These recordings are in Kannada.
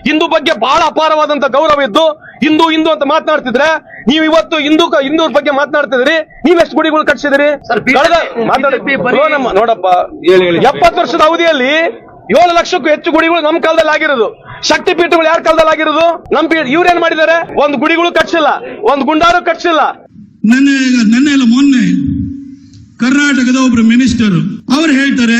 ಹಿಂದೂ ಬಗ್ಗೆ ಬಹಳ ಅಪಾರವಾದಂತ ಗೌರವ ಇದ್ದು ಹಿಂದೂ ಹಿಂದೂ ಅಂತ ಮಾತನಾಡ್ತಿದ್ರೆ ನೀವು ಇವತ್ತು ಹಿಂದೂರ ಬಗ್ಗೆ ಮಾತನಾಡ್ತಿದ್ರಿ. ನೀವೆಷ್ಟು ಗುಡಿಗಳು ಕಟ್ಸಿದಿರಿ? ನೋಡಪ್ಪ, 70 ವರ್ಷದ ಅವಧಿಯಲ್ಲಿ 7 ಲಕ್ಷಕ್ಕೂ ಹೆಚ್ಚು ಗುಡಿಗಳು ನಮ್ಮ ಕಾಲದಲ್ಲಿ ಆಗಿರೋದು. ಶಕ್ತಿ ಪೀಠಗಳು ಯಾರ ಕಾಲದಲ್ಲಿ ಆಗಿರೋದು? ಇವ್ರೇನ್ ಮಾಡಿದ್ದಾರೆ? ಒಂದು ಗುಡಿಗಳು ಕಟ್ಸಿಲ್ಲ, ಒಂದು ಗುಂಡಾರು ಕಟ್ಸಿಲ್ಲ. ನೆನ್ನೆ ಮೊನ್ನೆ ಕರ್ನಾಟಕದ ಒಬ್ರು ಮಿನಿಸ್ಟರ್ ಅವ್ರು ಹೇಳ್ತಾರೆ,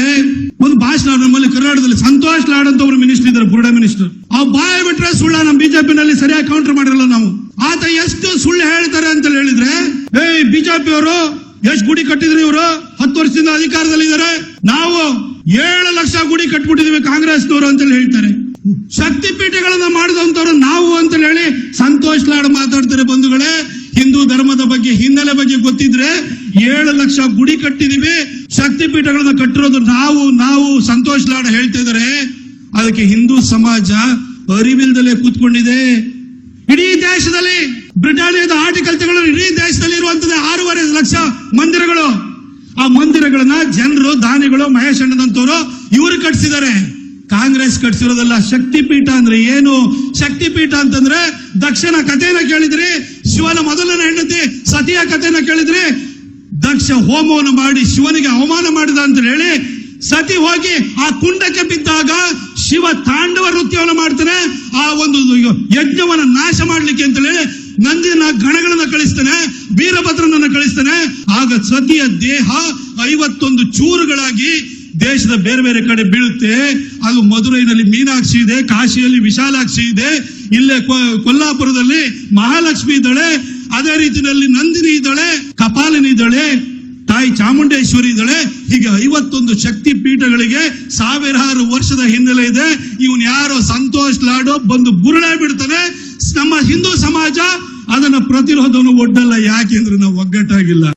ಒಂದು ಭಾಷಣ ನಮ್ಮಲ್ಲಿ ಕರ್ನಾಟಕದಲ್ಲಿ ಸಂತೋಷ್ ಲಾಡ್ ಅಂತ ಒಬ್ರು ಮಿನಿಸ್ಟರ್ ಇದ್ದಾರೆ, ಬುರ್ಡ ಮಿನಿಸ್ಟರ್. ಆ ಬಾಯ್ ಬಿಟ್ರೆ ಸುಳ್ಳ ನಮ್ಮ ಬಿಜೆಪಿನಲ್ಲಿ ಸರಿಯಾಗಿ ಕೌಂಟರ್ ಮಾಡಿರಲ್ಲ ನಾವು. ಆತ ಎಷ್ಟು ಸುಳ್ಳು ಹೇಳ್ತಾರೆ ಅಂತ ಹೇಳಿದ್ರೆ, ಬಿಜೆಪಿ ಅವರು ಎಷ್ಟು ಗುಡಿ ಕಟ್ಟಿದ್ರು? ಇವರು 10 ವರ್ಷದಿಂದ ಅಧಿಕಾರದಲ್ಲಿ ಇದ್ದಾರೆ. ನಾವು 7 ಲಕ್ಷ ಗುಡಿ ಕಟ್ಬಿಟ್ಟಿದೀವಿ ಕಾಂಗ್ರೆಸ್ನವರು ಅಂತ ಹೇಳ್ತಾರೆ. ಶಕ್ತಿ ಪೀಠಗಳನ್ನ ಮಾಡಿದಂತವ್ರು ನಾವು ಅಂತ ಹೇಳಿ ಸಂತೋಷ್ ಲಾಡ್ ಮಾತಾಡ್ತಾರೆ. ಬಂಧುಗಳೇ, ಹಿಂದೂ ಧರ್ಮದ ಬಗ್ಗೆ ಹಿನ್ನೆಲೆ ಬಗ್ಗೆ ಗೊತ್ತಿದ್ರೆ 7 ಲಕ್ಷ ಗುಡಿ ಕಟ್ಟಿದೀವಿ, ಶಕ್ತಿ ಪೀಠಗಳನ್ನ ಕಟ್ಟಿರೋದು ನಾವು ಸಂತೋಷ್ ಲಾಡ್ ಹೇಳ್ತಾ ಇದಾರೆ. ಅದಕ್ಕೆ ಹಿಂದೂ ಸಮಾಜ ಅರಿವಿಲ್ದಲೇ ಕೂತ್ಕೊಂಡಿದೆ. ಇಡೀ ದೇಶದಲ್ಲಿ ಬ್ರಿಟಾನಿಯಾದ ಆರ್ಟಿಕಲ್ ತಗೊಂಡು ಇಡೀ ದೇಶದಲ್ಲಿ ಇರುವಂತದ್ದು 6.5 ಲಕ್ಷ ಮಂದಿರಗಳು. ಆ ಮಂದಿರಗಳನ್ನ ಜನರು, ದಾನಿಗಳು, ಮಹೇಶ್ ಅಣ್ಣನಂತವರು ಇವರು ಕಟ್ಸಿದ್ದಾರೆ. ಕಾಂಗ್ರೆಸ್ ಕಟ್ಸಿರೋದಲ್ಲ. ಶಕ್ತಿ ಪೀಠ ಅಂದ್ರೆ ಏನು? ಶಕ್ತಿ ಪೀಠ ಅಂತಂದ್ರೆ ದಕ್ಷನ ಕಥೆನ ಕೇಳಿದ್ರಿ, ಶಿವನ ಮೊದಲನೇ ಹೆಂಡತಿ ಸತಿಯ ಕಥೆನ ಕೇಳಿದ್ರಿ. ದಕ್ಷ ಹೋಮವನ್ನು ಮಾಡಿ ಶಿವನಿಗೆ ಅವಮಾನ ಮಾಡಿದ ಅಂತ ಹೇಳಿ ಸತಿ ಹೋಗಿ ಆ ಕುಂಡಕ್ಕೆ ಬಿದ್ದಾಗ ಶಿವ ತಾಂಡವ ನೃತ್ಯವನ್ನು ಮಾಡ್ತಾನೆ. ಆ ಒಂದು ಯಜ್ಞವನ್ನ ನಾಶ ಮಾಡ್ಲಿಕ್ಕೆ ಅಂತ ಹೇಳಿ ನಂದಿನ ಗಣಗಳನ್ನ ಕಳಿಸ್ತಾನೆ, ವೀರಭದ್ರನನ್ನ ಕಳಿಸ್ತಾನೆ. ಆಗ ಸತಿಯ ದೇಹ 51 ಚೂರುಗಳಾಗಿ ದೇಶದ ಬೇರೆ ಬೇರೆ ಕಡೆ ಬೀಳುತ್ತೆ. ಅದು ಮಧುರೈನಲ್ಲಿ ಮೀನಾಕ್ಷಿ ಇದೆ, ಕಾಶಿಯಲ್ಲಿ ವಿಶಾಲಾಕ್ಷಿ ಇದೆ, ಇಲ್ಲೇ ಕೊಲ್ಲಾಪುರದಲ್ಲಿ ಮಹಾಲಕ್ಷ್ಮಿ ಇದ್ದಾಳೆ, ಅದೇ ರೀತಿಯಲ್ಲಿ ನಂದಿನಿ ಇದ್ದಾಳೆ, ಕಪಾಲಿನಿ ಇದ್ದಾಳೆ, ತಾಯಿ ಚಾಮುಂಡೇಶ್ವರಿ ಇದ್ದಾಳೆ. ಹೀಗೆ 51 ಶಕ್ತಿ ಪೀಠಗಳಿಗೆ 1000 ವರ್ಷದ ಹಿನ್ನೆಲೆ ಇದೆ. ಇವನ್ ಯಾರೋ ಸಂತೋಷ್ ಲಾಡೋ ಬಂದು ಬುರುಳೆ ಬಿಡ್ತಾನೆ. ನಮ್ಮ ಹಿಂದೂ ಸಮಾಜ ಅದನ್ನ ಪ್ರತಿರೋಧವನ್ನು ಒಡ್ಡಲ್ಲ. ಯಾಕೆಂದ್ರೆ ನಾವು ಒಗ್ಗಟ್ಟಾಗಿಲ್ಲ.